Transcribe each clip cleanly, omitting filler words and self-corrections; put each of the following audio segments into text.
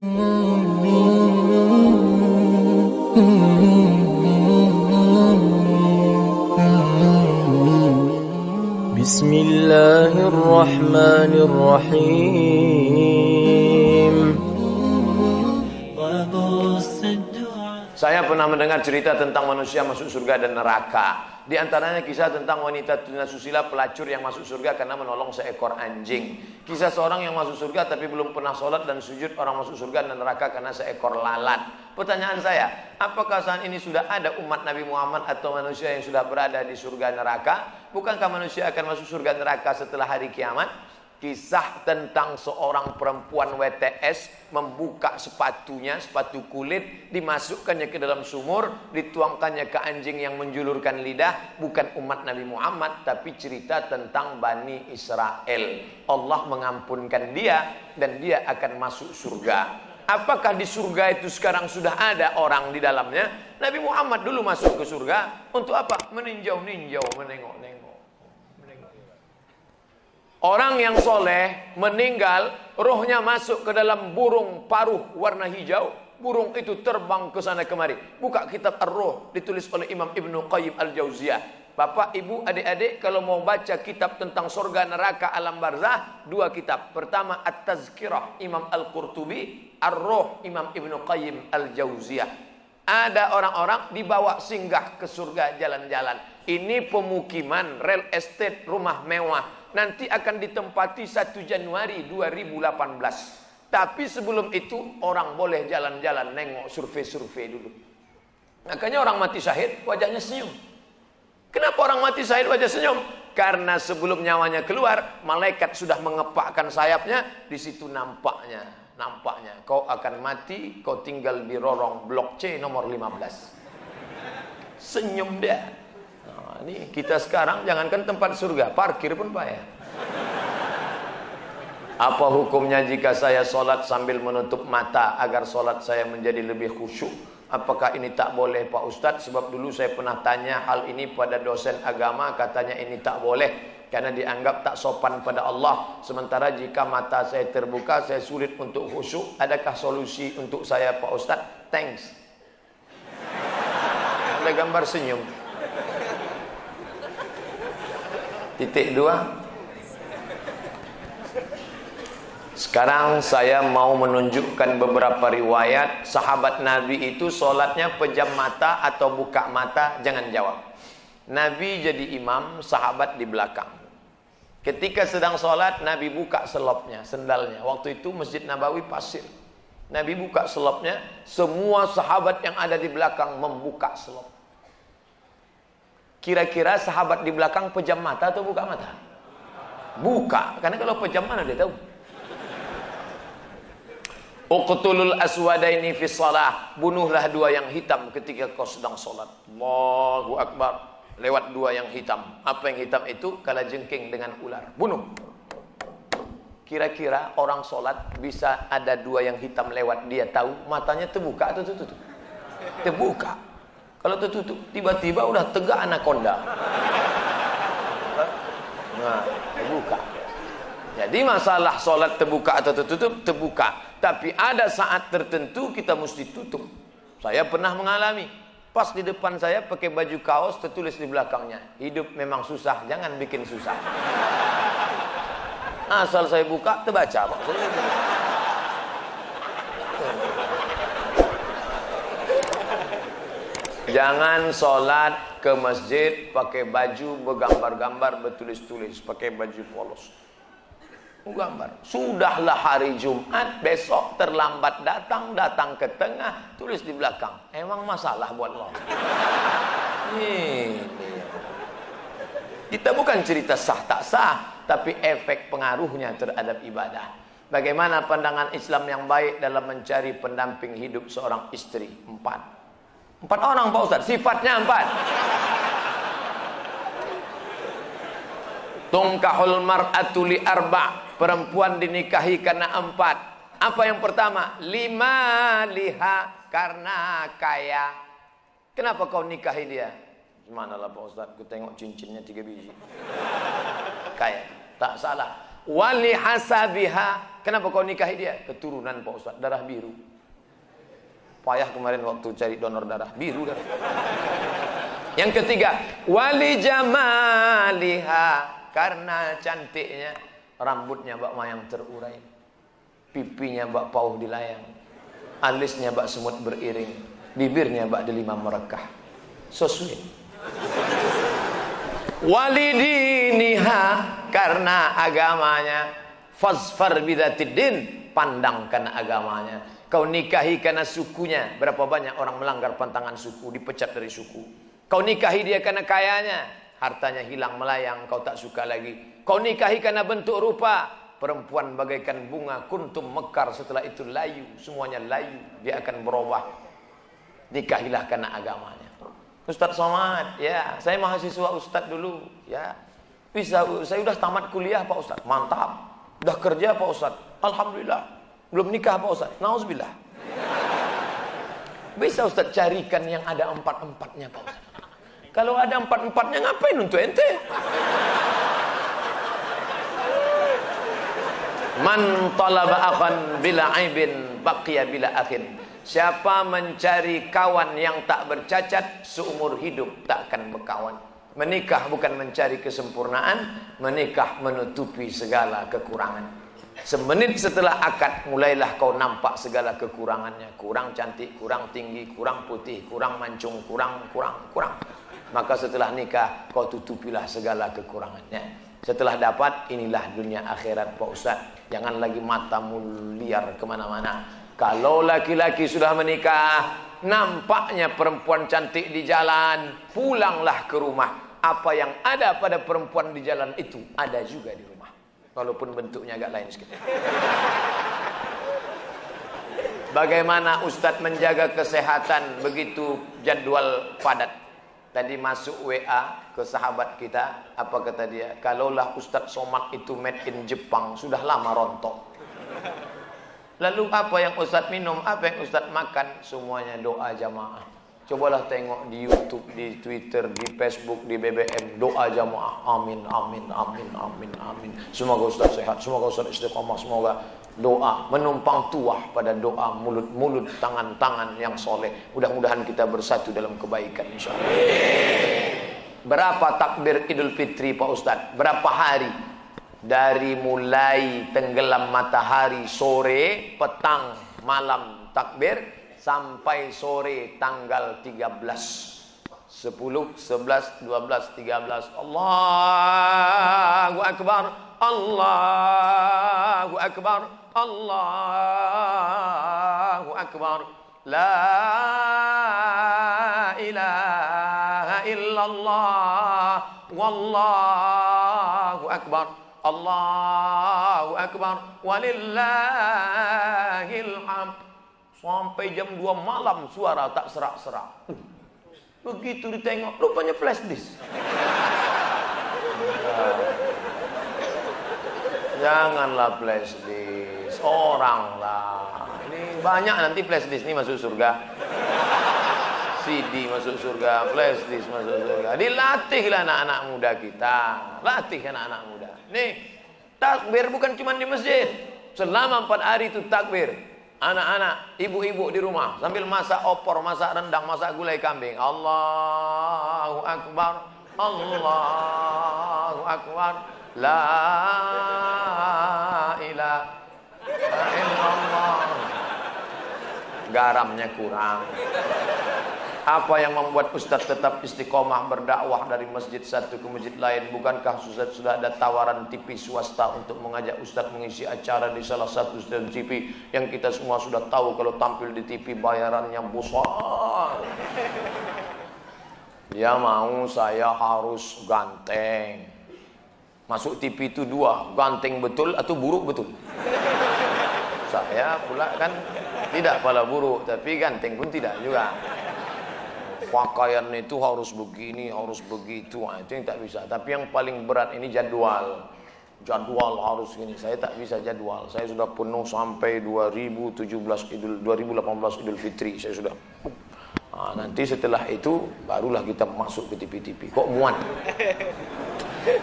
Bismillahirrahmanirrahim. Saya pernah mendengar cerita tentang manusia masuk surga dan neraka. Di antaranya kisah tentang wanita tunasusila pelacur yang masuk surga karena menolong seekor anjing. Kisah seorang yang masuk surga tapi belum pernah sholat dan sujud, orang masuk surga dan neraka karena seekor lalat. Pertanyaan saya, apakah saat ini sudah ada umat Nabi Muhammad atau manusia yang sudah berada di surga neraka? Bukankah manusia akan masuk surga neraka setelah hari kiamat? Kisah tentang seorang perempuan WTS membuka sepatunya, sepatu kulit, dimasukkannya ke dalam sumur, dituangkannya ke anjing yang menjulurkan lidah. Bukan umat Nabi Muhammad, tapi cerita tentang Bani Israel. Allah mengampunkan dia dan dia akan masuk surga. Apakah di surga itu sekarang sudah ada orang di dalamnya? Nabi Muhammad dulu masuk ke surga untuk apa? Meninjau-ninjau, menengok-nengok. Orang yang soleh meninggal, rohnya masuk ke dalam burung paruh warna hijau. Burung itu terbang ke sana kemari. Buka kitab Ar-Ruh, ditulis oleh Imam Ibnu Qayyim Al-Jauziyah. Bapak, ibu, adik-adik, kalau mau baca kitab tentang surga, neraka, alam barzah, dua kitab. Pertama At-Tazkirah Imam Al-Qurtubi, Ar-Ruh Imam Ibnu Qayyim Al-Jauziyah. Ada orang-orang dibawa singgah ke surga jalan-jalan. Ini pemukiman, real estate, rumah mewah. Nanti akan ditempati 1 Januari 2018. Tapi sebelum itu orang boleh jalan-jalan, nengok, survei-survei dulu. Makanya orang mati syahid wajahnya senyum. Kenapa orang mati syahid wajah senyum? Karena sebelum nyawanya keluar, malaikat sudah mengepakkan sayapnya. Di situ nampaknya kau akan mati, kau tinggal di lorong blok C nomor 15. Senyum dia. Nah, ini kita sekarang jangankan tempat surga, parkir pun payah. Apa hukumnya jika saya sholat sambil menutup mata agar sholat saya menjadi lebih khusyuk? Apakah ini tak boleh Pak Ustadz? Sebab dulu saya pernah tanya hal ini pada dosen agama, katanya ini tak boleh karena dianggap tak sopan pada Allah. Sementara jika mata saya terbuka, saya sulit untuk khusyuk. Adakah solusi untuk saya Pak Ustadz? Thanks. Ada gambar senyum. Titik 2. Sekarang saya mau menunjukkan beberapa riwayat sahabat Nabi itu sholatnya pejam mata atau buka mata. Jangan jawab. Nabi jadi imam, sahabat di belakang. Ketika sedang sholat, Nabi buka selopnya, sendalnya. Waktu itu Masjid Nabawi pasir. Nabi buka selopnya, semua sahabat yang ada di belakang membuka selop. Kira-kira sahabat di belakang pejam mata atau buka mata? Buka, karena kalau pejam mana dia tahu. Uqtulul aswadaini fi shalah, bunuhlah dua yang hitam ketika kau sedang sholat. Allahu Akbar. Lewat dua yang hitam. Apa yang hitam itu? Kalajengking dengan ular. Bunuh. Kira-kira orang sholat bisa ada dua yang hitam lewat, dia tahu matanya terbuka atau tertutup? Terbuka. Kalau tertutup, tiba-tiba udah tegak anaconda. Nah, terbuka. Jadi masalah sholat terbuka atau tertutup, terbuka. Tapi ada saat tertentu kita mesti tutup. Saya pernah mengalami. Pas di depan saya pakai baju kaos, tertulis di belakangnya, hidup memang susah, jangan bikin susah. Asal saya buka, terbaca Pak. Jangan sholat ke masjid pakai baju bergambar-gambar, bertulis-tulis, pakai baju polos. Gambar. Sudahlah hari Jumat, besok terlambat datang, datang ke tengah, tulis di belakang. Emang masalah buat lo? Ini. Kita bukan cerita sah tak sah, tapi efek pengaruhnya terhadap ibadah. Bagaimana pandangan Islam yang baik dalam mencari pendamping hidup seorang istri? 4 orang Pak Ustaz, sifatnya 4. Tungkahul mar'atu li arba'. Perempuan dinikahi karena 4. Apa yang pertama? 5 liha, karena kaya. Kenapa kau nikahi dia? Gimana lah Pak Ustaz, ku tengok cincinnya 3 biji. Kaya. Tak salah. wali hasabiha. Kenapa kau nikahi dia? Keturunan Pak Ustaz, darah biru. Payah kemarin waktu cari donor darah biru dah. Yang ketiga, wali jamaliha, karena cantiknya, rambutnya bak mayang terurai, pipinya bak pauh dilayang, alisnya bak semut beriring, bibirnya bak delima merekah. So sweet. Wali diniha, karena agamanya, fazfar bidzatiddin, pandangkan agamanya. Kau nikahi karena sukunya. Berapa banyak orang melanggar pantangan suku, dipecat dari suku. Kau nikahi dia karena kayanya, hartanya hilang melayang, kau tak suka lagi. Kau nikahi karena bentuk rupa, perempuan bagaikan bunga, kuntum mekar, setelah itu layu, semuanya layu, dia akan berubah. Nikahilah karena agamanya. Ustadz Somad, ya, saya mahasiswa Ustadz dulu, ya. Bisa, saya udah tamat kuliah Pak Ustadz, mantap. Udah kerja Pak Ustadz, alhamdulillah. Belum nikah Pak Ustadz, nauzubillah. Bisa Ustadz carikan yang ada 4-4-nya Pak Ustadz. Kalau ada 4-4-nya ngapain untuk ente? Man talaba akhan bila aibin baqiya bila akhin. Siapa mencari kawan yang tak bercacat, seumur hidup tak akan berkawan. Menikah bukan mencari kesempurnaan, menikah menutupi segala kekurangan. Semenit setelah akad, mulailah kau nampak segala kekurangannya. Kurang cantik, kurang tinggi, kurang putih, kurang mancung, kurang. Maka setelah nikah, kau tutupilah segala kekurangannya. Setelah dapat, inilah dunia akhirat Pak Ustaz. Jangan lagi matamu liar kemana-mana. Kalau laki-laki sudah menikah, nampaknya perempuan cantik di jalan, pulanglah ke rumah. Apa yang ada pada perempuan di jalan itu, ada juga di rumah. Walaupun bentuknya agak lain sedikit. Bagaimana Ustadz menjaga kesehatan begitu jadwal padat? Tadi masuk WA ke sahabat kita, apa kata dia? Kalaulah Ustadz Somad itu made in Jepang, sudah lama rontok. Lalu apa yang Ustadz minum, apa yang Ustadz makan? Semuanya doa jamaah. Cobalah tengok di YouTube, di Twitter, di Facebook, di BBM, doa jamaah. Amin, amin, amin, amin, amin. Semoga Ustaz sehat, semoga Ustaz istiqamah, semoga doa menumpang tuah pada doa, mulut-mulut, tangan-tangan yang soleh. Mudah-mudahan kita bersatu dalam kebaikan insyaallah. Berapa takbir Idul Fitri Pak Ustaz? Berapa hari? Dari mulai tenggelam matahari sore, petang, malam takbir, sampai sore tanggal 13. 10, 11, 12, 13. Allahu Akbar, Allahu Akbar, Allahu Akbar. La ilaha illallah, wallahu akbar. Allahu Akbar, walillahil hamd. Sampai jam 2 malam suara tak serak-serak. Begitu ditengok, rupanya flash disk. Janganlah flash disk, orang lah. Ini banyak nanti flash disk ini masuk surga. CD masuk surga, flash disk masuk surga. Dilatihlah anak-anak muda kita. Latih anak-anak muda. Nih, takbir bukan cuma di masjid. Selama 4 hari itu takbir. Anak-anak, ibu-ibu di rumah sambil masak opor, masak rendang, masak gulai kambing. Allahu Akbar, Allahu Akbar. La ilaha illallah. Garamnya kurang. Apa yang membuat Ustadz tetap istiqomah berdakwah dari masjid satu ke masjid lain? Bukankah Ustadz sudah ada tawaran TV swasta untuk mengajak Ustadz mengisi acara di salah satu stasiun TV yang kita semua sudah tahu kalau tampil di TV bayarannya besar. Dia mau saya harus ganteng. Masuk TV itu 2, ganteng betul atau buruk betul. Saya pula kan tidak pala buruk, tapi ganteng pun tidak juga. Pakaian itu harus begini, harus begitu, itu yang tak bisa. Tapi yang paling berat ini jadwal. Jadwal harus gini. Saya tak bisa jadwal. Saya sudah penuh sampai 2018 Idul Fitri. Saya sudah. Nanti setelah itu barulah kita masuk ke TV-TV. Kok muat?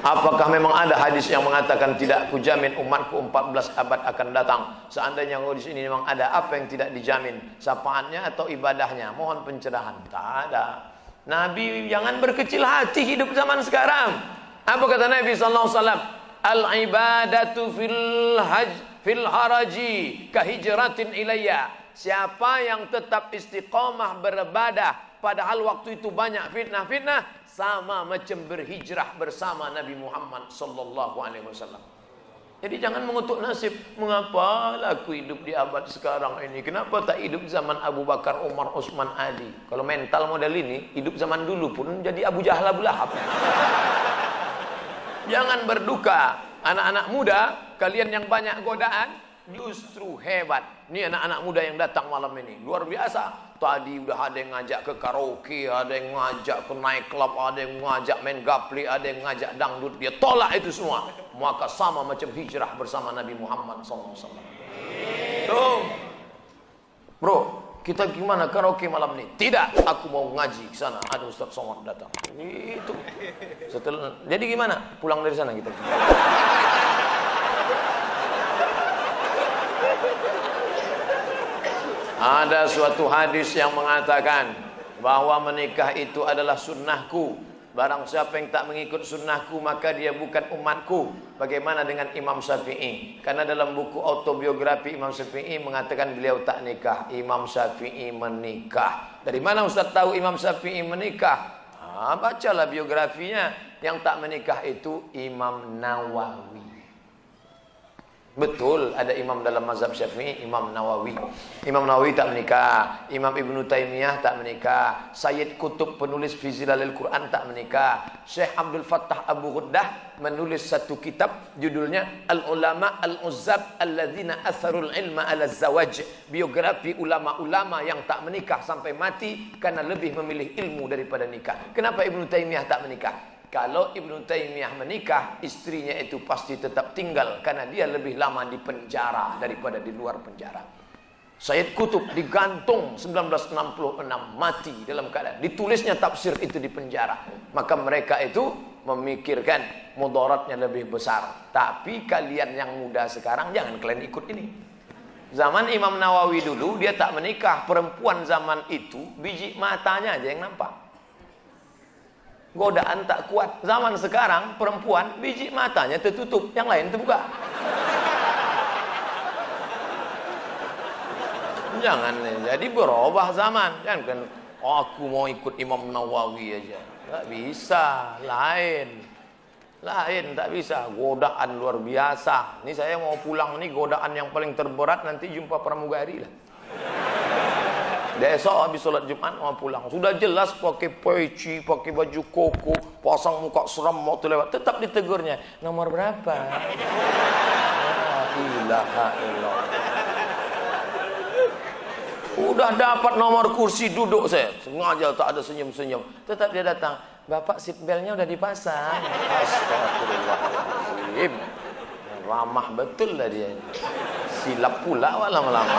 Apakah memang ada hadis yang mengatakan tidak kujamin umatku 14 abad akan datang? Seandainya di sini memang ada, apa yang tidak dijamin? Syafaatnya atau ibadahnya? Mohon pencerahan. Tak ada. Nabi jangan berkecil hati hidup zaman sekarang. Apa kata Nabi sallallahu alaihi wasallam? Al ibadatu fil haraji kahijratin ilayya. Siapa yang tetap istiqamah beribadah padahal waktu itu banyak fitnah-fitnah, sama macam berhijrah bersama Nabi Muhammad sallallahu alaihi wasallam. Jadi jangan mengutuk nasib. Mengapa aku hidup di abad sekarang ini? Kenapa tak hidup zaman Abu Bakar, Umar, Utsman, Ali? Kalau mental model ini, hidup zaman dulu pun jadi Abu Jahal, Abu Lahab. Jangan berduka. Anak-anak muda, kalian yang banyak godaan, justru hebat. Ini anak-anak muda yang datang malam ini luar biasa. Tadi udah ada yang ngajak ke karaoke, ada yang ngajak ke night club, ada yang ngajak main gaple, ada yang ngajak dangdut. Dia tolak itu semua. Maka sama macam hijrah bersama Nabi Muhammad SAW. Tuh, bro, kita gimana karaoke malam ini? Tidak, aku mau ngaji ke sana. Ada Ustaz Somad datang. Itu. Setelah, jadi gimana? Pulang dari sana kita. Ada suatu hadis yang mengatakan bahwa menikah itu adalah sunnahku. Barang siapa yang tak mengikut sunnahku maka dia bukan umatku. Bagaimana dengan Imam Syafi'i? Karena dalam buku autobiografi Imam Syafi'i mengatakan beliau tak nikah. Imam Syafi'i menikah. Dari mana Ustaz tahu Imam Syafi'i menikah? Bacalah biografinya. Yang tak menikah itu Imam Nawawi. Betul, ada imam dalam mazhab Syafi'i, Imam Nawawi. Imam Nawawi tak menikah. Imam Ibnu Taimiyah tak menikah. Sayyid Qutb penulis fi Zilalil Quran tak menikah. Syekh Abdul Fattah Abu Ghuddah menulis satu kitab judulnya Al-Ulama Al-Uzzab Alladzina Atharul Ilma Ala Zawaj. Biografi ulama-ulama yang tak menikah sampai mati karena lebih memilih ilmu daripada nikah. Kenapa Ibnu Taimiyah tak menikah? Kalau Ibnu Taimiyah menikah, istrinya itu pasti tetap tinggal karena dia lebih lama di penjara daripada di luar penjara. Sayyid Qutb digantung 1966, mati dalam keadaan ditulisnya tafsir itu di penjara. Maka mereka itu memikirkan mudaratnya lebih besar. Tapi kalian yang muda sekarang jangan kalian ikut ini. Zaman Imam Nawawi dulu dia tak menikah. Perempuan zaman itu biji matanya aja yang nampak. Godaan tak kuat. Zaman sekarang perempuan biji matanya tertutup, yang lain terbuka. Jangan, jadi berubah zaman. Jangan kan aku mau ikut Imam Nawawi aja. Tak bisa, lain. Tak bisa. Godaan luar biasa. Ini saya mau pulang nih, godaan yang paling terberat nanti jumpa pramugari lah. Besok habis sholat Jumat mau pulang. Sudah jelas pakai peci, pakai baju koko, pasang muka seram mau lewat. Tetap ditegurnya. Nomor berapa? La ilaha illallah. Udah dapat nomor kursi duduk saya. Sengaja tak ada senyum-senyum. Tetap dia datang. Bapak seat beltnya udah dipasang. Astagfirullahaladzim. Ramah betul lah dia. Silap pula lama-lama.